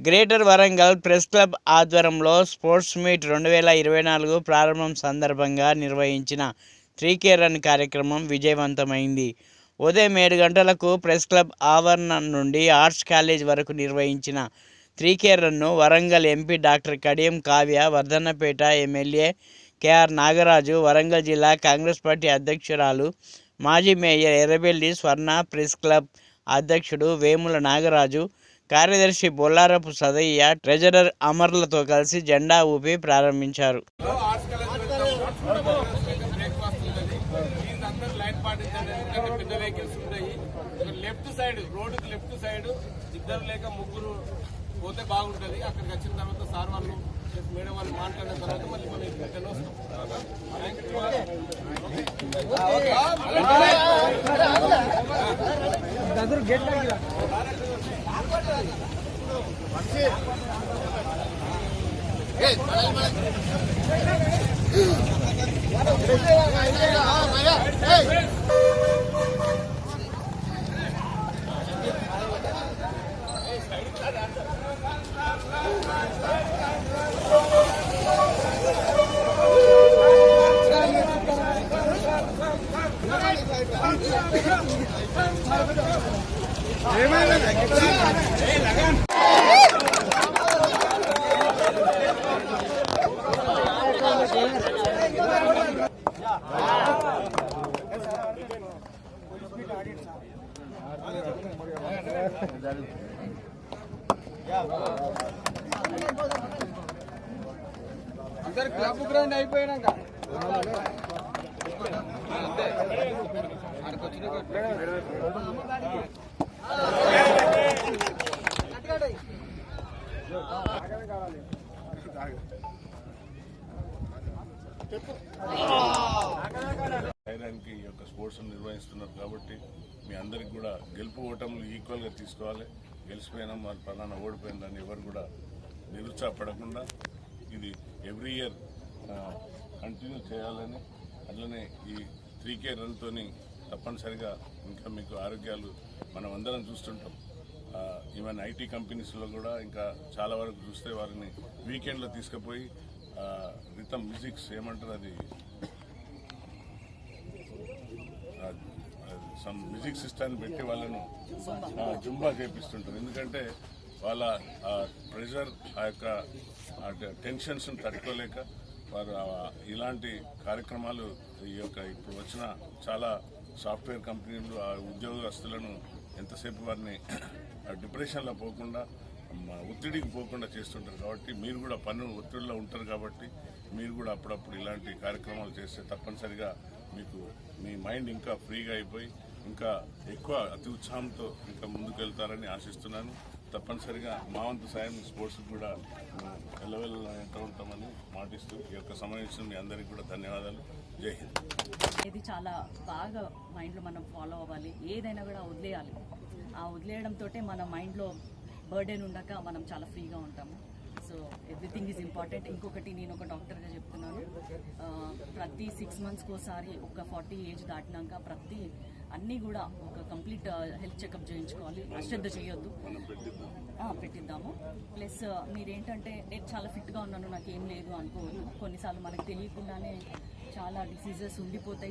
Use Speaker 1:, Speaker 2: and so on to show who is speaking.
Speaker 1: Greater Warangal press club ఆధ్వర్యంలో sports meet 2024 ప్రారంభం సందర్భంగా నిర్వహించిన 3K రన్ కార్యక్రమం విజయవంతమైంది. ఉదయం 7 గంటలకు ప్రెస్ క్లబ్ ఆవరణం నుండి ఆర్ట్స్ కాలేజ్ వరకు నిర్వహించిన 3K రన్ను Warangal MP doctor Kadiyam Kavya, Wardhannapet MLA KR Nagaraju, Warangal జిల్లా కాంగ్రెస్ పార్టీ అధ్యక్షురాలు మాజీ మేయర్ ఎర్రబెల్లి స్వర్ణ, ప్రెస్ క్లబ్ అధ్యక్షుడు వేముల నాగరాజు, కార్యదర్శి బొల్లారపు సదయ్య, ట్రెజరర్ అమర్లతో కలిసి జెండా ఊపి ప్రారంభించారు.
Speaker 2: లెఫ్ట్ సైడ్ ఇద్దరు లేక ముగ్గురు పోతే బాగుంటుంది. అక్కడికి వచ్చిన తర్వాత సార్ వాళ్ళు మేడం వాళ్ళు మాట్లాడిన తర్వాత మళ్ళీ మనం ఇక్కడ అందరు క్లబ్ గ్రౌండ్ అయిపోయినాక
Speaker 3: ధైర్యానికి ఈ యొక్క స్పోర్ట్స్ నిర్వహిస్తున్నారు కాబట్టి మీ అందరికి కూడా గెలుపు ఓటములు ఈక్వల్గా తీసుకోవాలి. గెలిచిపోయినా మరి పలానా ఓడిపోయిందని ఎవరు కూడా నిరుత్సాహపడకుండా ఇది ఎవ్రీ ఇయర్ కంటిన్యూ చేయాలని, అట్లనే ఈ 3K రన్తో తప్పనిసరిగా ఇంకా మీకు ఆరోగ్యాలు మనం అందరం చూస్తుంటాం. ఈవెన్ ఐటీ కంపెనీస్లో కూడా ఇంకా చాలా వరకు చూస్తే వారిని వీకెండ్లో తీసుకుపోయి రిథమ్ మ్యూజిక్స్ ఏమంటారు అది సమ్ మ్యూజిక్ సిస్టాన్ని పెట్టి వాళ్ళను జుంబా చేపిస్తుంటారు. ఎందుకంటే వాళ్ళ ప్రెషర్ ఆ యొక్క టెన్షన్స్ తట్టుకోలేక వారు ఇలాంటి కార్యక్రమాలు ఈ యొక్క ఇప్పుడు వచ్చిన చాలా సాఫ్ట్వేర్ కంపెనీలు ఆ ఉద్యోగస్తులను ఎంతసేపు వారిని డిప్రెషన్లో పోకుండా ఒత్తిడికి పోకుండా చేస్తుంటారు. కాబట్టి మీరు కూడా పన్ను ఒత్తిడిలో ఉంటారు కాబట్టి మీరు కూడా అప్పుడప్పుడు ఇలాంటి కార్యక్రమాలు చేస్తే తప్పనిసరిగా మీకు మీ మైండ్ ఇంకా ఫ్రీగా అయిపోయి ఇంకా ఎక్కువ అతి ఉత్సాహంతో ఇంకా ముందుకు వెళ్తారని ఆశిస్తున్నాను. తప్పనిసరిగా మా వంతు సాయం స్పోర్ట్స్కి కూడా వెళ్ళవెళ్ళ ఎంత ఉంటామని మాటిస్తూ ఈ యొక్క సమావేశం మీ అందరికీ కూడా ధన్యవాదాలు. జై హింద్.
Speaker 4: ఇది చాలా బాగా మైండ్లో మనం ఫాలో అవ్వాలి. ఏదైనా కూడా వదిలేయాలి. ఆ వదిలేయడంతో మన మైండ్లో బర్డెన్ ఉండక మనం చాలా ఫ్రీగా ఉంటాము. So everything is important. ఇంకొకటి నేను ఒక డాక్టర్గా చెప్తున్నాను, ప్రతి 6 monthsకి ఒకసారి ఒక 40 ఏజ్ దాటినాక ప్రతి అన్నీ కూడా ఒక కంప్లీట్ హెల్త్ చెకప్ చేయించుకోవాలి. అశ్రద్ధ చేయొద్దు, పెట్టిద్దాము. ప్లస్ మీరేంటంటే నేను చాలా ఫిట్గా ఉన్నాను నాకేం లేదు అనుకోవద్దు. కొన్నిసార్లు మనకు తెలియకుండానే చాలా డిసీజెస్ ఉండిపోతాయి.